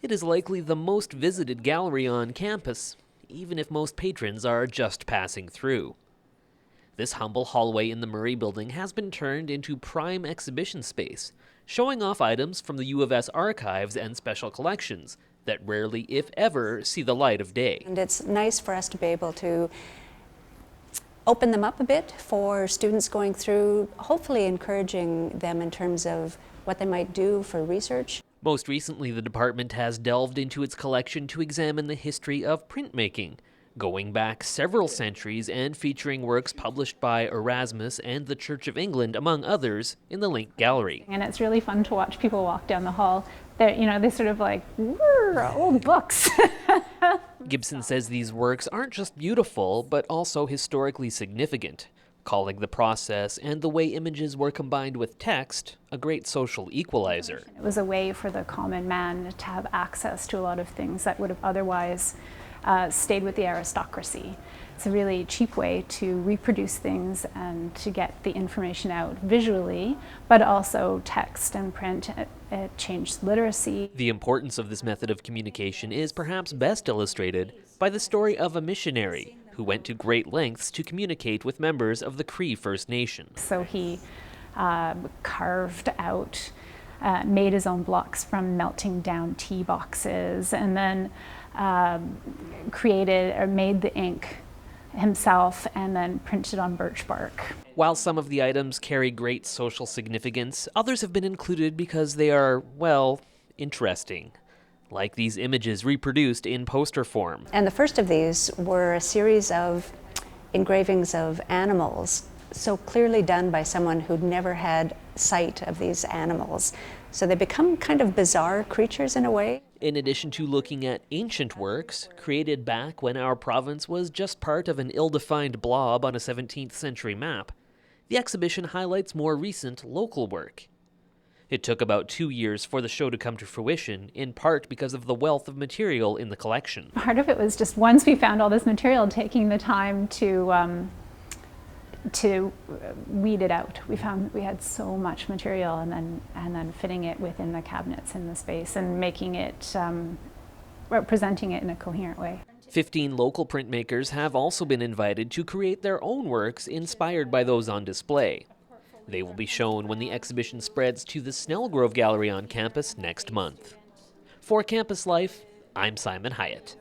It is likely the most visited gallery on campus, even if most patrons are just passing through. This humble hallway in the Murray Building has been turned into prime exhibition space, showing off items from the U of S archives and special collections that rarely, if ever, see the light of day. And it's nice for us to be able to open them up a bit for students going through, hopefully encouraging them in terms of what they might do for research. Most recently, the department has delved into its collection to examine the history of printmaking, going back several centuries and featuring works published by Erasmus and the Church of England, among others, in the Link Gallery. And it's really fun to watch people walk down the hall. They sort of like, old books. Gibson says these works aren't just beautiful, but also historically significant, calling the process and the way images were combined with text a great social equalizer. It was a way for the common man to have access to a lot of things that would have otherwise stayed with the aristocracy. It's a really cheap way to reproduce things and to get the information out visually, but also text and print. It changed literacy. The importance of this method of communication is perhaps best illustrated by the story of a missionary who went to great lengths to communicate with members of the Cree First Nation. So he carved out, made his own blocks from melting down tea boxes, and then created or made the ink himself and then printed on birch bark. While some of the items carry great social significance, others have been included because they are, well, interesting. Like these images reproduced in poster form. And the first of these were a series of engravings of animals, so clearly done by someone who'd never had sight of these animals. So they become kind of bizarre creatures in a way. In addition to looking at ancient works, created back when our province was just part of an ill-defined blob on a 17th century map, the exhibition highlights more recent local work. It took about 2 years for the show to come to fruition, in part because of the wealth of material in the collection. Part of it was just once we found all this material, taking the time to weed it out. We found we had so much material, and then fitting it within the cabinets in the space and making it, presenting it in a coherent way. 15 local printmakers have also been invited to create their own works inspired by those on display. They will be shown when the exhibition spreads to the Snellgrove Gallery on campus next month. For Campus Life, I'm Simon Hyatt.